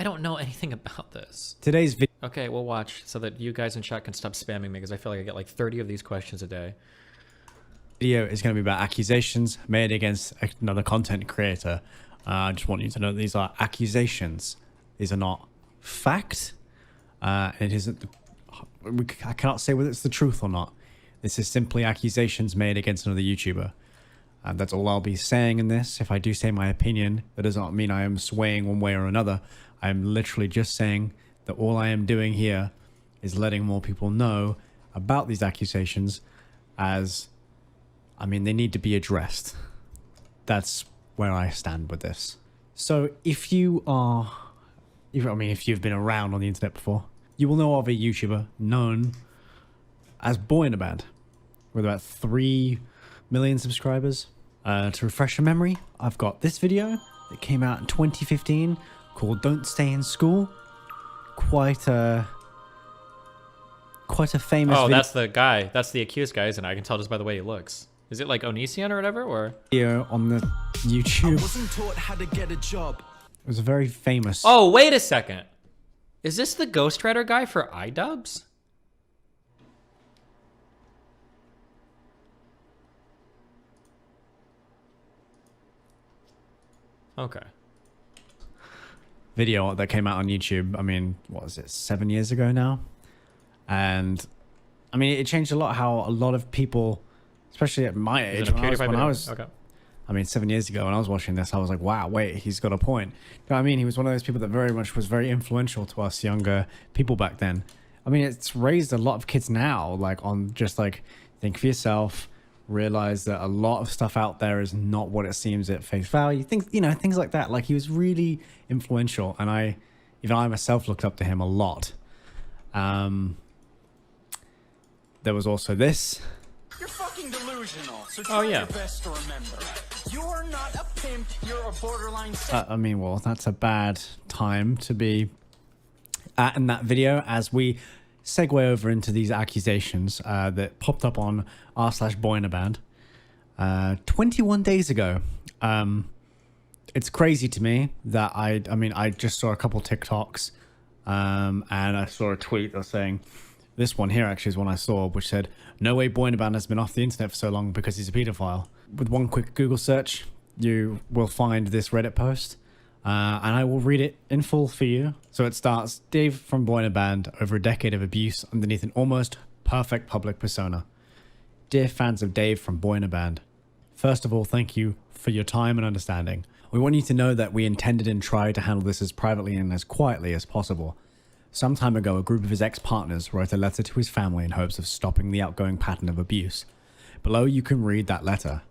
I don't know anything about this. Today's video. Okay, we'll watch so that you guys in chat can stop spamming me because I feel like I get like 30 of these questions a day. Video is going to be about accusations made against another content creator. I just want you to know that these are accusations. These are not fact. It isn't. I cannot say whether it's the truth or not. This is simply accusations made against another YouTuber. That's all I'll be saying in this. If I do say my opinion, that does not mean I am swaying one way or another. I am literally just saying that all I am doing here is letting more people know about these accusations, as I mean, they need to be addressed. That's where I stand with this. So if you are, if you've been around on the internet before, you will know of a YouTuber known as Boyinaband with about 3 million subscribers. To refresh your memory, I've got this video that came out in 2015 called Don't Stay in School. Quite a famous Oh, video. that's the guy. That's the accused guy, isn't it? I can tell just by the way he looks. Is it like Onision or whatever, or? Video on the YouTube. I wasn't taught how to get a job. It was a very famous. Oh, wait a second. Is this the ghostwriter guy for iDubbbz? Okay. Video that came out on YouTube. I mean, what was it, 7 years ago now? And I mean, it changed a lot how a lot of people, especially at my age, when I was okay. I mean, 7 years ago when I was watching this, I was like, wow, wait, he's got a point. You know what I mean? He was one of those people that very much was very influential to us younger people back then. I mean, it's raised a lot of kids now, like on just like, think for yourself, realize that a lot of stuff out there is not what it seems at face value. Things, you know, things like that. Like, he was really influential, and even I myself looked up to him a lot. There was also this. You're fucking delusional. So Oh, try yeah. your best to remember. You're not a pimp. You're a borderline. I mean, well, that's a bad time to be at in that video, as we segue over into these accusations that popped up on r/Boyinaband 21 days ago. It's crazy to me that I just saw a couple TikToks and I saw a tweet that was saying, this one here actually is one I saw, which said, no way Boyinaband has been off the internet for so long because he's a pedophile. With one quick Google search, you will find this Reddit post, and I will read it in full for you. So it starts, Dave from Boyinaband, over a decade of abuse underneath an almost perfect public persona. Dear fans of Dave from Boyinaband, first of all, thank you for your time and understanding. We want you to know that we intended and tried to handle this as privately and as quietly as possible. Some time ago, a group of his ex-partners wrote a letter to his family in hopes of stopping the outgoing pattern of abuse. Below you can read that letter.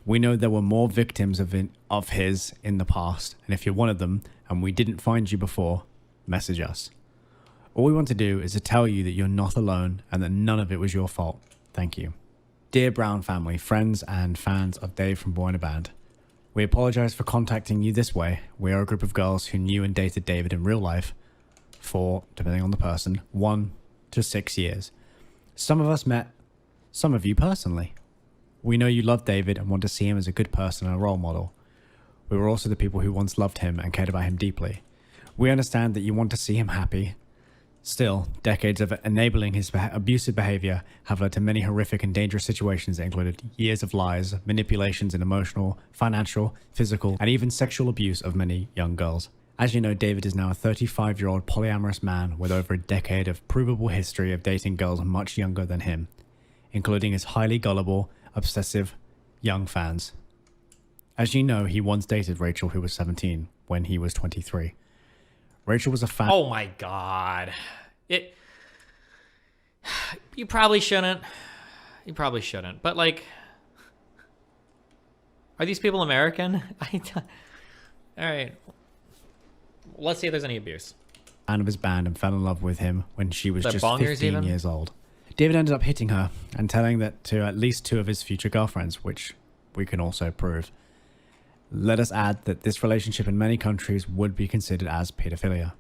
We know there were more victims of his in the past, and if you're one of them and we didn't find you before, message us. All we want to do is to tell you that you're not alone and that none of it was your fault. Thank you. Dear Brown family, friends and fans of Dave from Boyinaband, we apologize for contacting you this way. We are a group of girls who knew and dated David in real life for, depending on the person, 1 to 6 years. Some of us met some of you personally. We know you love David and want to see him as a good person and a role model. We were also the people who once loved him and cared about him deeply. We understand that you want to see him happy. Still, decades of enabling his abusive behavior have led to many horrific and dangerous situations that included years of lies, manipulations, and emotional, financial, physical, and even sexual abuse of many young girls. As you know, David is now a 35-year-old polyamorous man with over a decade of provable history of dating girls much younger than him, including his highly gullible, obsessive, young fans. As you know, he once dated Rachel, who was 17, when he was 23. Rachel was a fan. Oh my god. You probably shouldn't. You probably shouldn't. But like, are these people American? All right. Let's see if there's any abuse. Fan of his band and fell in love with him when she was just 15 even? years old. David ended up hitting her and telling that to at least 2 of his future girlfriends, which we can also prove. Let us add that this relationship in many countries would be considered as pedophilia.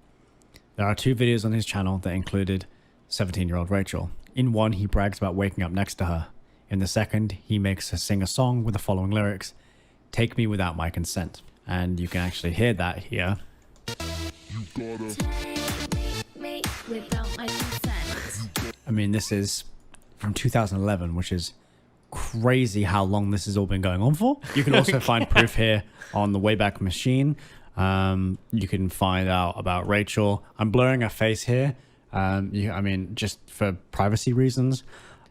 There are 2 videos on his channel that included 17-year-old Rachel. In one, he brags about waking up next to her. In the second, he makes her sing a song with the following lyrics, "Take me without my consent." And you can actually hear that here. You Me without my consent. I mean, this is from 2011, which is crazy how long this has all been going on for. You can also find proof here on the Wayback Machine. You can find out about Rachel. I'm blurring her face here. I mean, just for privacy reasons.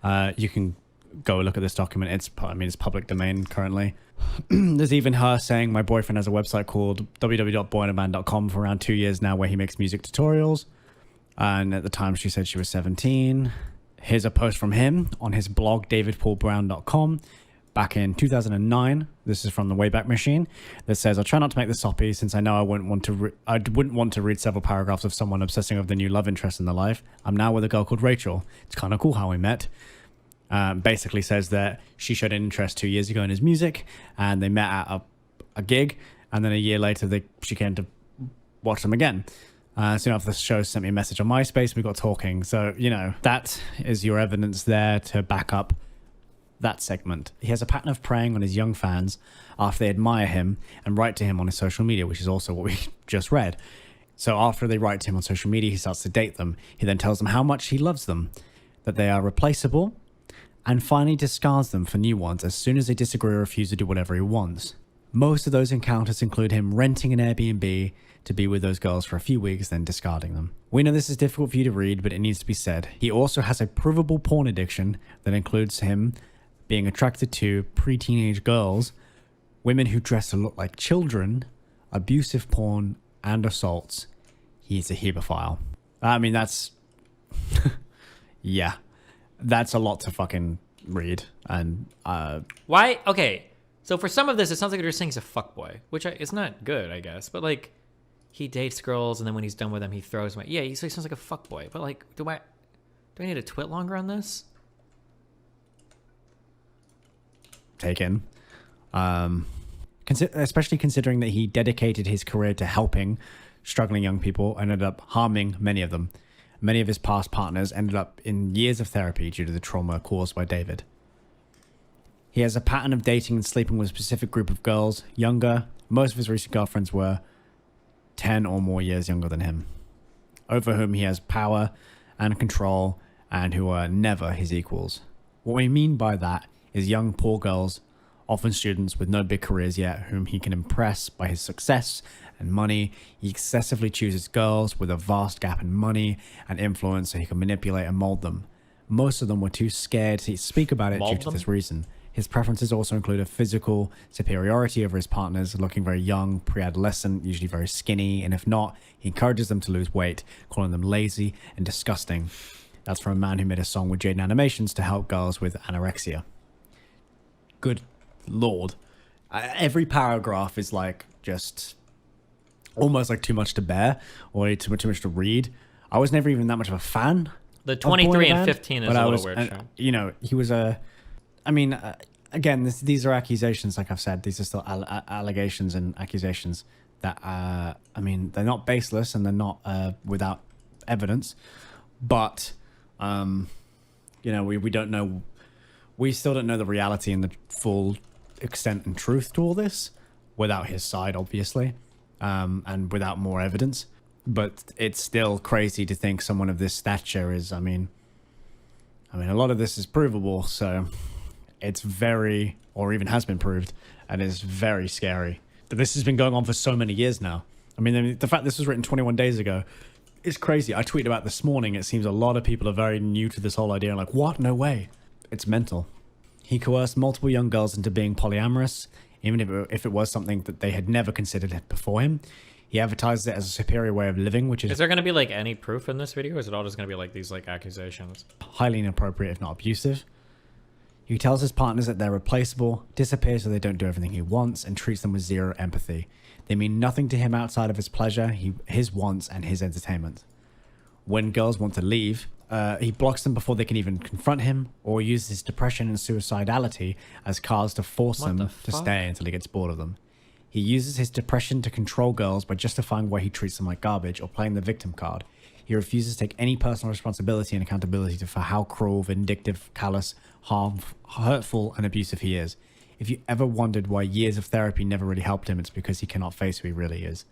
You can go look at this document. It's public domain currently. There's even her saying my boyfriend has a website called www.boyinaband.com for around 2 years now where he makes music tutorials. And at the time she said she was 17. Here's a post from him on his blog, davidpaulbrown.com, back in 2009. This is from the Wayback Machine. That says, "I'll try not to make this soppy since I know I wouldn't want to read several paragraphs of someone obsessing over the new love interest in their life. I'm now with a girl called Rachel. It's kind of cool how we met." Basically says that she showed an interest 2 years ago in his music, and they met at a gig, and then a year later she came to watch them again. Soon after the show, sent me a message on MySpace, and we got talking. So, you know, that is your evidence there to back up that segment. He has a pattern of preying on his young fans after they admire him and write to him on his social media, which is also what we just read. So after they write to him on social media, he starts to date them. He then tells them how much he loves them, that they are replaceable, and finally discards them for new ones as soon as they disagree or refuse to do whatever he wants. Most of those encounters include him renting an Airbnb to be with those girls for a few weeks, then discarding them. We know this is difficult for you to read, but it needs to be said. He also has a provable porn addiction that includes him being attracted to pre-teenage girls, women who dress to look like children, abusive porn, and assaults. He's a hebephile. I mean, that's... yeah. That's a lot to fucking read. And, Why? Okay. So for some of this, it sounds like they're just saying he's a fuckboy, which it's not good, I guess. But, like, he dates girls, and then when he's done with them, he throws them. Yeah, so he sounds like a fuckboy. But, like, do I need to twit longer on this? taken. Especially considering that he dedicated his career to helping struggling young people, ended up harming many of them. Many of his past partners ended up in years of therapy due to the trauma caused by David. He has a pattern of dating and sleeping with a specific group of girls, younger. Most of his recent girlfriends were 10 or more years younger than him, over whom he has power and control and who are never his equals. What we mean by that is young, poor girls, often students with no big careers yet, whom he can impress by his success and money. He excessively chooses girls with a vast gap in money and influence so he can manipulate and mold them. Most of them were too scared to speak about it due to this reason. His preferences also include a physical superiority over his partners, looking very young, pre-adolescent, usually very skinny, and if not, he encourages them to lose weight, calling them lazy and disgusting. That's from a man who made a song with Jaden Animations to help girls with anorexia. Good lord. Every paragraph is like just almost like too much to bear or too much to read. I was never even that much of a fan. The 23 and Boyinaband, 15 is a little weird. You know, he was a... I mean, again, these are accusations, like I've said. These are still allegations and accusations that, I mean, they're not baseless and they're not without evidence. But, you know, we don't know... We still don't know the reality and the full extent and truth to all this without his side, obviously, and without more evidence. But it's still crazy to think someone of this stature is, I mean, a lot of this is provable, so it's very, or even has been proved, and is very scary. But this has been going on for so many years now. I mean, the fact this was written 21 days ago is crazy. I tweeted about this morning. It seems a lot of people are very new to this whole idea and like, what? No way. It's mental. He coerced multiple young girls into being polyamorous, even if it was something that they had never considered before him. He advertised it as a superior way of living, which is... Is there going to be, like, any proof in this video, or is it all just going to be, like, these, like, accusations? Highly inappropriate, if not abusive. He tells his partners that they're replaceable, disappear so they don't do everything he wants, and treats them with zero empathy. They mean nothing to him outside of his pleasure, his wants, and his entertainment. When girls want to leave, he blocks them before they can even confront him, or uses his depression and suicidality as cards to force them to stay until he gets bored of them. He uses his depression to control girls by justifying why he treats them like garbage or playing the victim card. He refuses to take any personal responsibility and accountability for how cruel, vindictive, callous, hurtful, and abusive he is. If you ever wondered why years of therapy never really helped him, it's because he cannot face who he really is.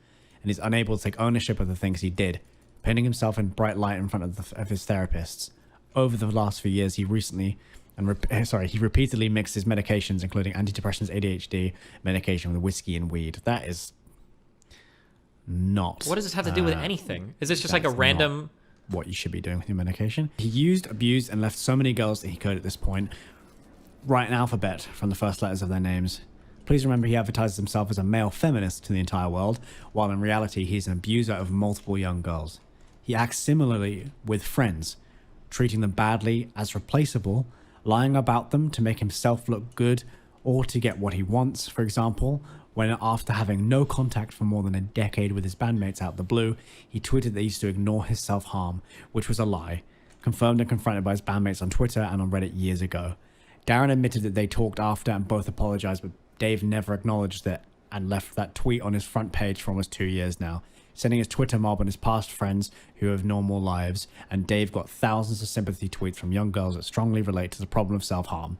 and is unable to take ownership of the things he did, painting himself in bright light in front of his therapists. Over the last few years, he repeatedly mixed his medications, including antidepressants, ADHD medication, with whiskey and weed. That is not. What does this have to do with anything? Is this just like a random? What you should be doing with your medication. He used, abused, and left so many girls that he could at this point write an alphabet from the first letters of their names. Please remember he advertises himself as a male feminist to the entire world, while in reality he's an abuser of multiple young girls. He acts similarly with friends, treating them badly as replaceable, lying about them to make himself look good or to get what he wants. For example, when after having no contact for more than a decade with his bandmates out the blue, he tweeted that he used to ignore his self-harm, which was a lie, confirmed and confronted by his bandmates on Twitter and on Reddit years ago. Darren admitted that they talked after and both apologized, but Dave never acknowledged it and left that tweet on his front page for almost 2 years now, sending his Twitter mob on his past friends who have normal lives, and Dave got thousands of sympathy tweets from young girls that strongly relate to the problem of self-harm.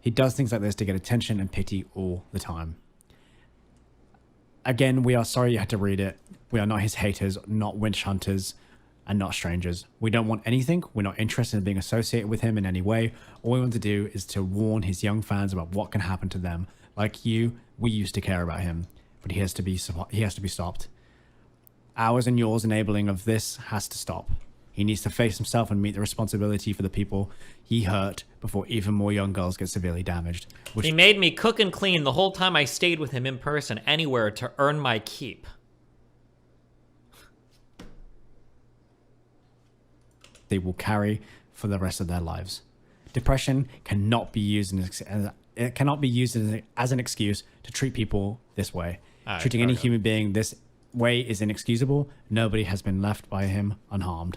He does things like this to get attention and pity all the time. Again, we are sorry you had to read it. We are not his haters, not witch hunters, and not strangers. We don't want anything. We're not interested in being associated with him in any way. All we want to do is to warn his young fans about what can happen to them. Like you, we used to care about him, but he has to be stopped. Ours and yours enabling of this has to stop. He needs to face himself and meet the responsibility for the people he hurt before even more young girls get severely damaged. He made me cook and clean the whole time I stayed with him in person, anywhere, to earn my keep. They will carry for the rest of their lives. Depression cannot be used as an excuse to treat people this way. Treating any human being this way is inexcusable. Nobody has been left by him unharmed.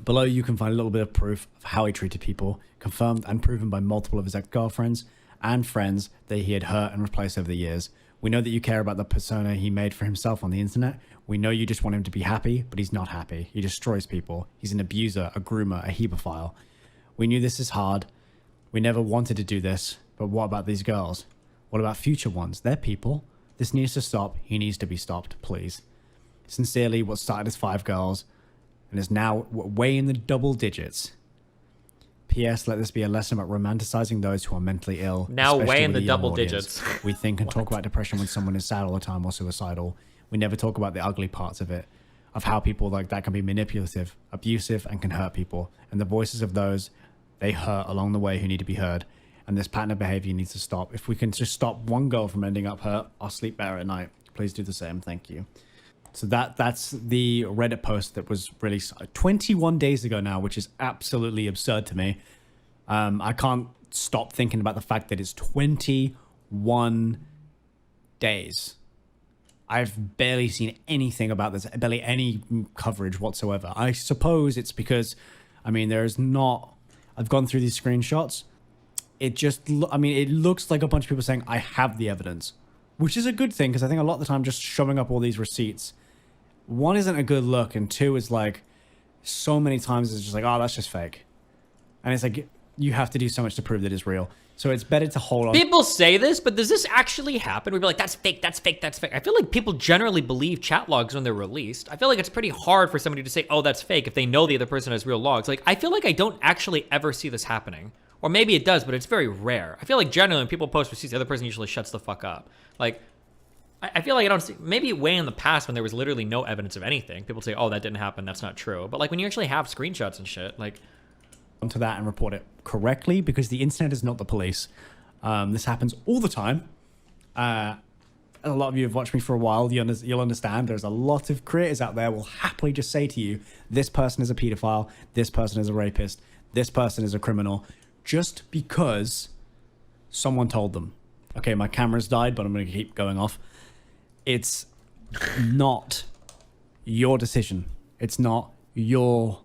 Below you can find a little bit of proof of how he treated people, confirmed and proven by multiple of his ex-girlfriends and friends that he had hurt and replaced over the years. We know that you care about the persona he made for himself on the internet. We know you just want him to be happy, but he's not happy. He destroys people. He's an abuser, a groomer, a hebephile. We knew this is hard. We never wanted to do this, but what about these girls? What about future ones? They're people. This needs to stop. He needs to be stopped, please. Sincerely, what started as 5 girls and is now way in the double digits. P.S. Let this be a lesson about romanticizing those who are mentally ill. Now especially way in with the a young double audience. digits. We think and talk about depression when someone is sad all the time or suicidal. We never talk about the ugly parts of it, of how people like that can be manipulative, abusive, and can hurt people. And the voices of those they hurt along the way who need to be heard. And this pattern of behavior needs to stop. If we can just stop one girl from ending up hurt, I'll sleep better at night. Please do the same. Thank you. So that's the Reddit post that was released 21 days ago now, which is absolutely absurd to me. I can't stop thinking about the fact that it's 21 days. I've barely seen anything about this, barely any coverage whatsoever. I suppose it's because, I mean, there's not... I've gone through these screenshots. It just... I mean, it looks like a bunch of people saying, I have the evidence. Which is a good thing, because I think a lot of the time just showing up all these receipts, 1 isn't a good look, and 2 is like, so many times it's just like, oh, that's just fake. And it's like, you have to do so much to prove that it's real. So it's better to hold on. People say this, but does this actually happen? We'd be like, that's fake, that's fake, that's fake. I feel like people generally believe chat logs when they're released. I feel like it's pretty hard for somebody to say, oh, that's fake, if they know the other person has real logs. Like, I feel like I don't actually ever see this happening. Or maybe it does, but it's very rare. I feel like generally when people post receipts, the other person usually shuts the fuck up. Like, I feel like I don't see, maybe way in the past when there was literally no evidence of anything, people say, oh, that didn't happen, that's not true. But like when you actually have screenshots and shit, like... onto that and report it correctly, because the internet is not the police. This happens all the time. A lot of you have watched me for a while. You'll understand there's a lot of creators out there will happily just say to you, this person is a pedophile, this person is a rapist, this person is a criminal, just because someone told them. Okay, my camera's died, but I'm going to keep going off. It's not your decision. It's not your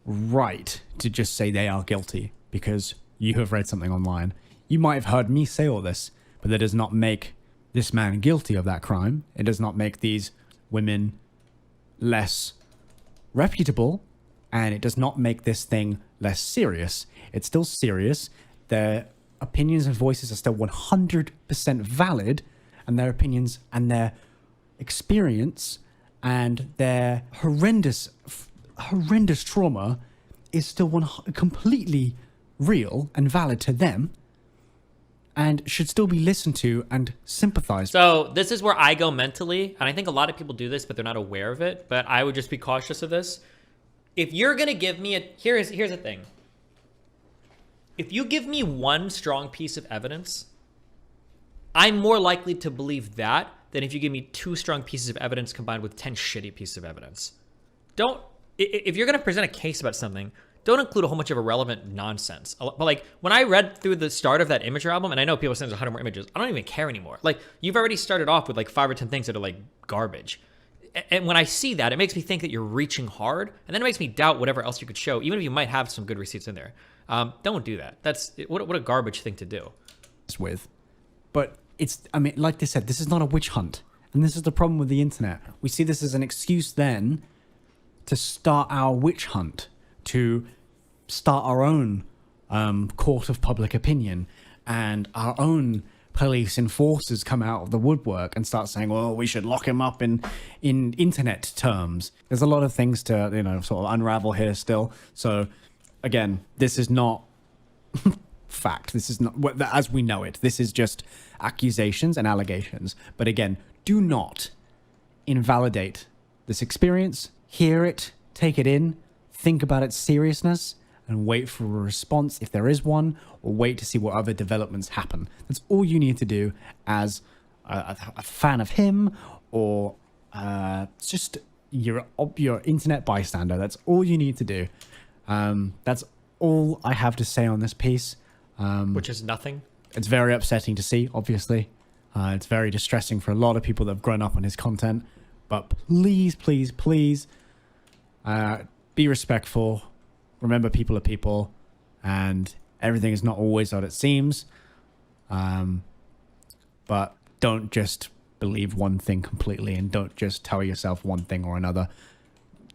right to just say they are guilty because you have read something online. You might have heard me say all this, but that does not make this man guilty of that crime. It does not make these women less reputable, and it does not make this thing less serious. It's still serious. Their opinions and voices are still 100% valid, and their opinions and their experience and their horrendous trauma is still completely real and valid to them and should still be listened to and sympathized. So this is where I go mentally, and I think a lot of people do this, but they're not aware of it. But I would just be cautious of this. If you're gonna give me here's the thing. If you give me one strong piece of evidence, I'm more likely to believe that than if you give me 2 strong pieces of evidence combined with 10 shitty pieces of evidence. If you're gonna present a case about something, don't include a whole bunch of irrelevant nonsense. But like when I read through the start of that Imager album, and I know people say there's 100 more images, I don't even care anymore. Like you've already started off with like 5 or 10 things that are like garbage. And when I see that, it makes me think that you're reaching hard, and then it makes me doubt whatever else you could show, even if you might have some good receipts in there. Don't do that. That's what a garbage thing to do. But I mean, like they said, this is not a witch hunt. And this is the problem with the internet. We see this as an excuse then to start our witch hunt, to start our own court of public opinion, and our own police enforcers come out of the woodwork and start saying, well, we should lock him up in internet terms. There's a lot of things to, sort of unravel here still. So again, this is not fact. This is not as we know it. This is just accusations and allegations. But again, do not invalidate this experience. Hear it, take it in, think about its seriousness, and wait for a response if there is one, or wait to see what other developments happen. That's all you need to do as a fan of him, or just your internet bystander. That's all you need to do. That's all I have to say on this piece. Which is nothing. It's very upsetting to see, obviously. It's very distressing for a lot of people that have grown up on his content. But please, please, please, be respectful. Remember, people are people, and everything is not always what it seems. But don't just believe one thing completely, and don't just tell yourself one thing or another.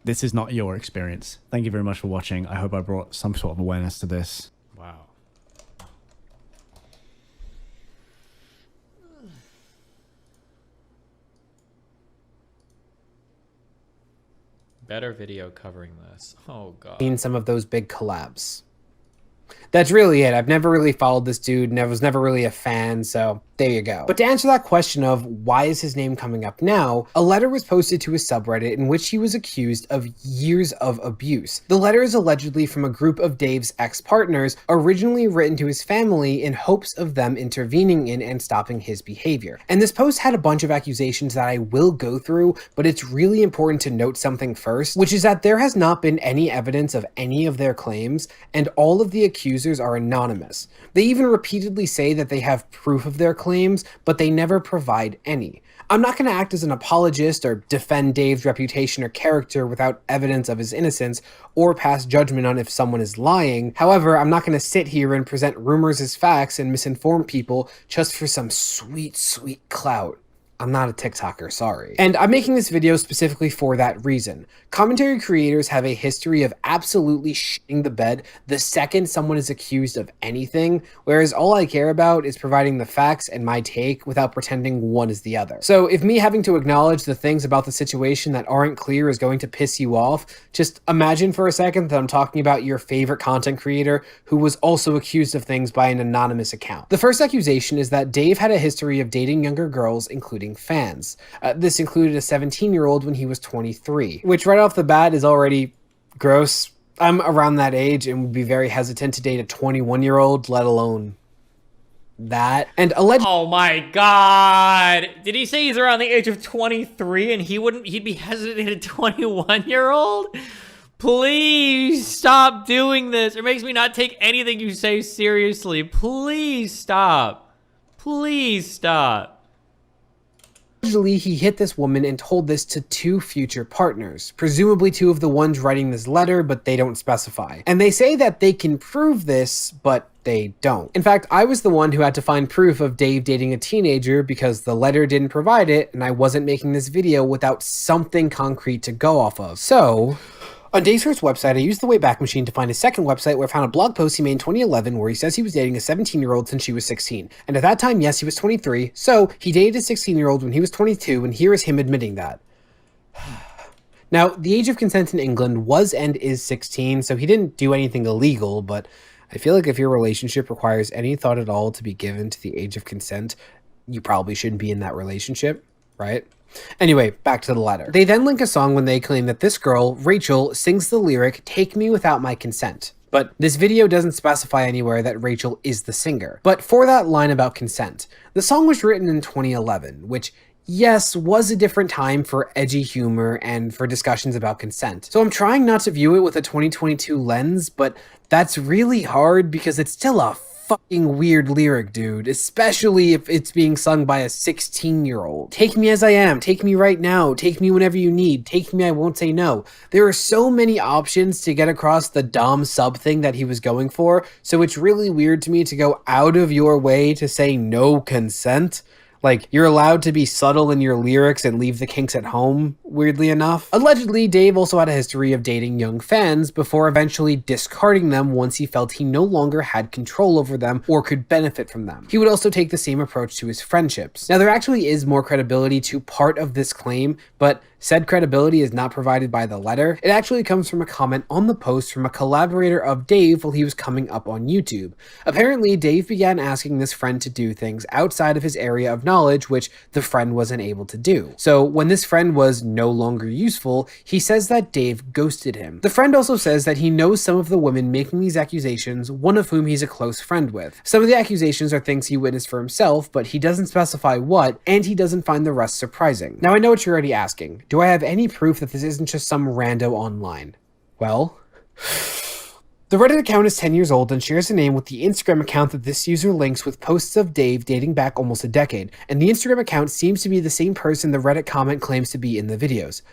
This is not your experience. Thank you very much for watching. I hope I brought some sort of awareness to this. Wow. Better video covering this. Oh, God. Seen some of those big collabs. That's really it. I've never really followed this dude, was never really a fan, so there you go. But to answer that question of why is his name coming up now, a letter was posted to his subreddit in which he was accused of years of abuse. The letter is allegedly from a group of Dave's ex-partners, originally written to his family in hopes of them intervening in and stopping his behavior. And this post had a bunch of accusations that I will go through, but it's really important to note something first, which is that there has not been any evidence of any of their claims, and all of the accusers are anonymous. They even repeatedly say that they have proof of their claims, but they never provide any. I'm not going to act as an apologist or defend Dave's reputation or character without evidence of his innocence or pass judgment on if someone is lying. However, I'm not going to sit here and present rumors as facts and misinform people just for some sweet, sweet clout. I'm not a TikToker, sorry. And I'm making this video specifically for that reason. Commentary creators have a history of absolutely shitting the bed the second someone is accused of anything, whereas all I care about is providing the facts and my take without pretending one is the other. So if me having to acknowledge the things about the situation that aren't clear is going to piss you off, just imagine for a second that I'm talking about your favorite content creator who was also accused of things by an anonymous account. The first accusation is that Dave had a history of dating younger girls, including fans. This included a 17-year-old when he was 23, which right off the bat is already gross. I'm around that age and would be very hesitant to date a 21-year-old, let alone that. And allegedly, oh my God. Did he say he's around the age of 23 and he'd be hesitant to date a 21-year-old? Please stop doing this. It makes me not take anything you say seriously. Please stop. Please stop. he hit this woman and told this to 2 future partners, presumably 2 of the ones writing this letter, but they don't specify. And they say that they can prove this, but they don't. In fact, I was the one who had to find proof of Dave dating a teenager because the letter didn't provide it, and I wasn't making this video without something concrete to go off of. So On Dave's first website, I used the Wayback Machine to find his second website where I found a blog post he made in 2011 where he says he was dating a 17-year-old since she was 16. And at that time, yes, he was 23, so he dated a 16-year-old when he was 22, and here is him admitting that. Now, the age of consent in England was and is 16, so he didn't do anything illegal, but I feel like if your relationship requires any thought at all to be given to the age of consent, you probably shouldn't be in that relationship, right? Anyway, back to the letter. They then link a song when they claim that this girl, Rachel, sings the lyric, "Take me without my consent." But this video doesn't specify anywhere that Rachel is the singer. But for that line about consent, the song was written in 2011, which, yes, was a different time for edgy humor and for discussions about consent. So I'm trying not to view it with a 2022 lens, but that's really hard because it's still a fucking weird lyric, dude, especially if it's being sung by a 16-year-old. Take me as I am, take me right now, take me whenever you need, take me, I won't say no. There are so many options to get across the dom sub thing that he was going for, so it's really weird to me to go out of your way to say no consent. Like, you're allowed to be subtle in your lyrics and leave the kinks at home, weirdly enough. Allegedly, Dave also had a history of dating young fans before eventually discarding them once he felt he no longer had control over them or could benefit from them. He would also take the same approach to his friendships. Now, there actually is more credibility to part of this claim, but said credibility is not provided by the letter. It actually comes from a comment on the post from a collaborator of Dave while he was coming up on YouTube. Apparently, Dave began asking this friend to do things outside of his area of knowledge, which the friend wasn't able to do. So when this friend was no longer useful, he says that Dave ghosted him. The friend also says that he knows some of the women making these accusations, one of whom he's a close friend with. Some of the accusations are things he witnessed for himself, but he doesn't specify what, and he doesn't find the rest surprising. Now I know what you're already asking. Do I have any proof that this isn't just some rando online? Well, the Reddit account is 10 years old and shares a name with the Instagram account that this user links with posts of Dave dating back almost a decade, and the Instagram account seems to be the same person the Reddit comment claims to be in the videos.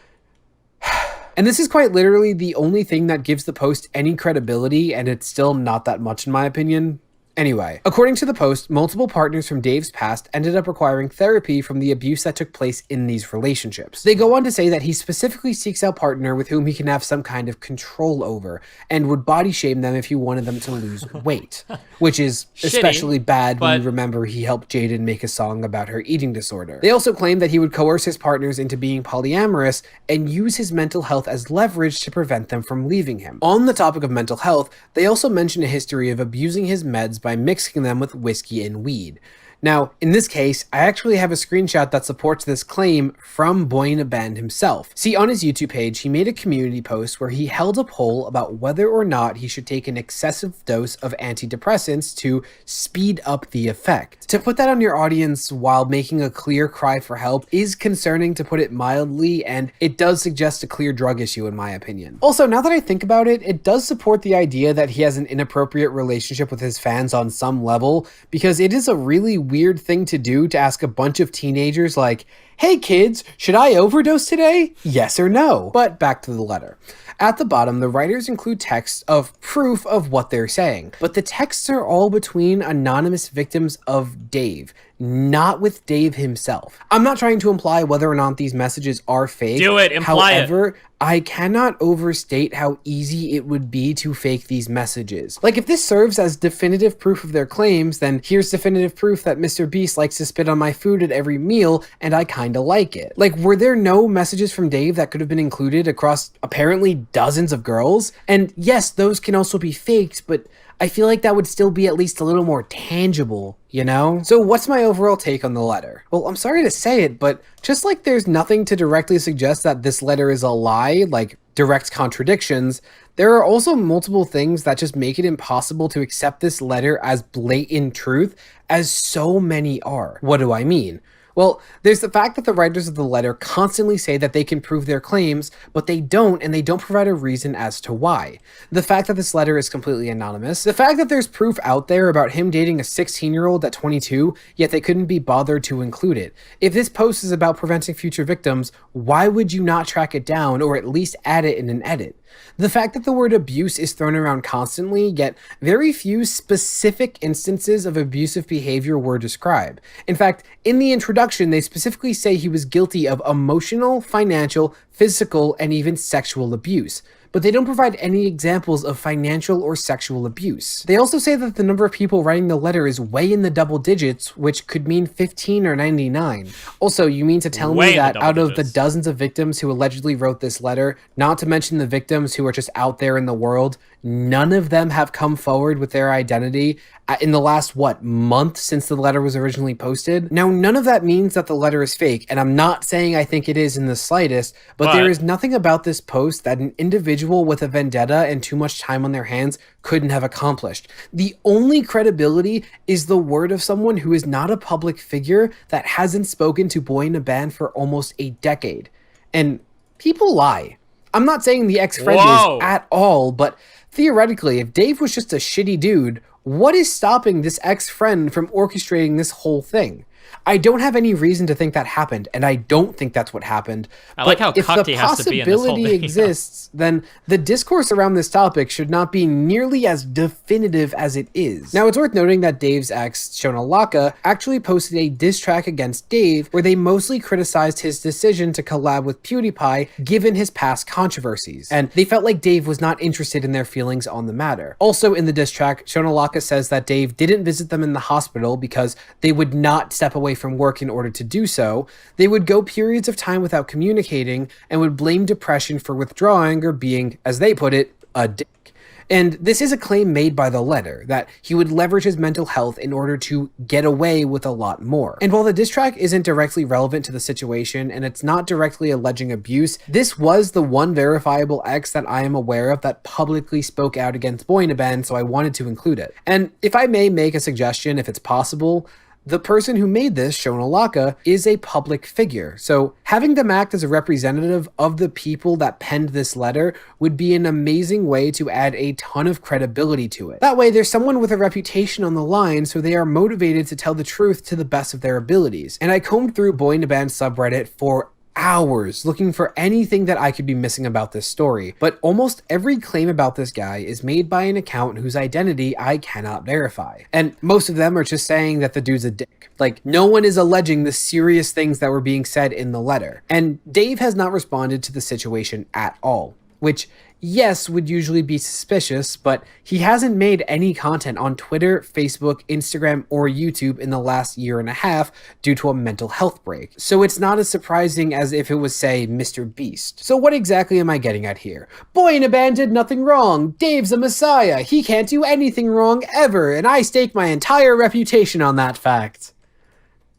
And this is quite literally the only thing that gives the post any credibility, and it's still not that much in my opinion. Anyway, according to the post, multiple partners from Dave's past ended up requiring therapy from the abuse that took place in these relationships. They go on to say that he specifically seeks out a partner with whom he can have some kind of control over, and would body shame them if he wanted them to lose weight, which is especially bad when you remember he helped Jaden make a song about her eating disorder. They also claim that he would coerce his partners into being polyamorous and use his mental health as leverage to prevent them from leaving him. On the topic of mental health, they also mention a history of abusing his meds by mixing them with whiskey and weed. Now, in this case, I actually have a screenshot that supports this claim from Boyinaband himself. See, on his YouTube page, he made a community post where he held a poll about whether or not he should take an excessive dose of antidepressants to speed up the effect. To put that on your audience while making a clear cry for help is concerning, to put it mildly, and it does suggest a clear drug issue in my opinion. Also, now that I think about it, it does support the idea that he has an inappropriate relationship with his fans on some level, because it is a really weird thing to do to ask a bunch of teenagers like, "Hey kids, should I overdose today? Yes or no?" But back to the letter. At the bottom, the writers include texts of proof of what they're saying, but the texts are all between anonymous victims of Dave, not with Dave himself. I'm not trying to imply whether or not these messages are fake. Do it, imply it. However, I cannot overstate how easy it would be to fake these messages. Like, if this serves as definitive proof of their claims, then here's definitive proof that Mr. Beast likes to spit on my food at every meal, and I kinda like it. Like, were there no messages from Dave that could have been included across apparently dozens of girls? And yes, those can also be faked, but I feel like that would still be at least a little more tangible, you know? So what's my overall take on the letter? Well, I'm sorry to say it, but just like there's nothing to directly suggest that this letter is a lie, like direct contradictions, there are also multiple things that just make it impossible to accept this letter as blatant truth, as so many are. What do I mean? Well, there's the fact that the writers of the letter constantly say that they can prove their claims, but they don't, and they don't provide a reason as to why. The fact that this letter is completely anonymous, the fact that there's proof out there about him dating a 16-year-old at 22, yet they couldn't be bothered to include it. If this post is about preventing future victims, why would you not track it down or at least add it in an edit? The fact that the word abuse is thrown around constantly, yet very few specific instances of abusive behavior were described. In fact, in the introduction, they specifically say he was guilty of emotional, financial, physical, and even sexual abuse. but they don't provide any examples of financial or sexual abuse. They also say that the number of people writing the letter is way in the double digits, which could mean 15 or 99. Also, you mean to tell Way me in the that double out of the digits. dozens of victims who allegedly wrote this letter, not to mention the victims who are just out there in the world, none of them have come forward with their identity in the last, month since the letter was originally posted? Now, none of that means that the letter is fake, and I'm not saying I think it is in the slightest, but there is nothing about this post that an individual with a vendetta and too much time on their hands couldn't have accomplished. The only credibility is the word of someone who is not a public figure that hasn't spoken to Boyinaband for almost a decade. And people lie. I'm not saying the ex-friend Whoa. is at all, but theoretically, if Dave was just a shitty dude, what is stopping this ex-friend from orchestrating this whole thing? I don't have any reason to think that happened, and I don't think that's what happened. I like how if cucked the he has to be in this whole possibility video. exists, then the discourse around this topic should not be nearly as definitive as it is. Now, it's worth noting that Dave's ex, Shonalaka, actually posted a diss track against Dave where they mostly criticized his decision to collab with PewDiePie given his past controversies, and they felt like Dave was not interested in their feelings on the matter. Also in the diss track, Shonalaka says that Dave didn't visit them in the hospital because they would not step away from work in order to do so. They would go periods of time without communicating and would blame depression for withdrawing or being, as they put it, a dick. And this is a claim made by the letter, that he would leverage his mental health in order to get away with a lot more. And while the diss track isn't directly relevant to the situation and it's not directly alleging abuse, this was the one verifiable ex that I am aware of that publicly spoke out against Boyinaband, so I wanted to include it. And if I may make a suggestion, if it's possible, the person who made this, Shonalaka, is a public figure, so having them act as a representative of the people that penned this letter would be an amazing way to add a ton of credibility to it. That way, there's someone with a reputation on the line, so they are motivated to tell the truth to the best of their abilities. And I combed through Boyinaband subreddit for hours looking for anything that I could be missing about this story, but almost every claim about this guy is made by an account whose identity I cannot verify. And most of them are just saying that the dude's a dick. Like, no one is alleging the serious things that were being said in the letter. And Dave has not responded to the situation at all, which, yes, would usually be suspicious, but he hasn't made any content on Twitter, Facebook, Instagram, or YouTube in the last year and a half due to a mental health break. So it's not as surprising as if it was, say, Mr. Beast. So what exactly am I getting at here? Boyinaband did nothing wrong. Dave's a messiah. He can't do anything wrong ever, and I stake my entire reputation on that fact.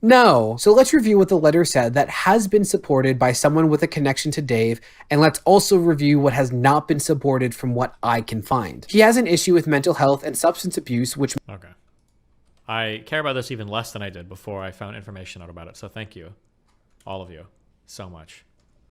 No. So let's review what the letter said that has been supported by someone with a connection to Dave, and let's also review what has not been supported from what I can find. He has an issue with mental health and substance abuse, which... Okay. I care about this even less than I did before I found information out about it, so thank you, all of you, so much.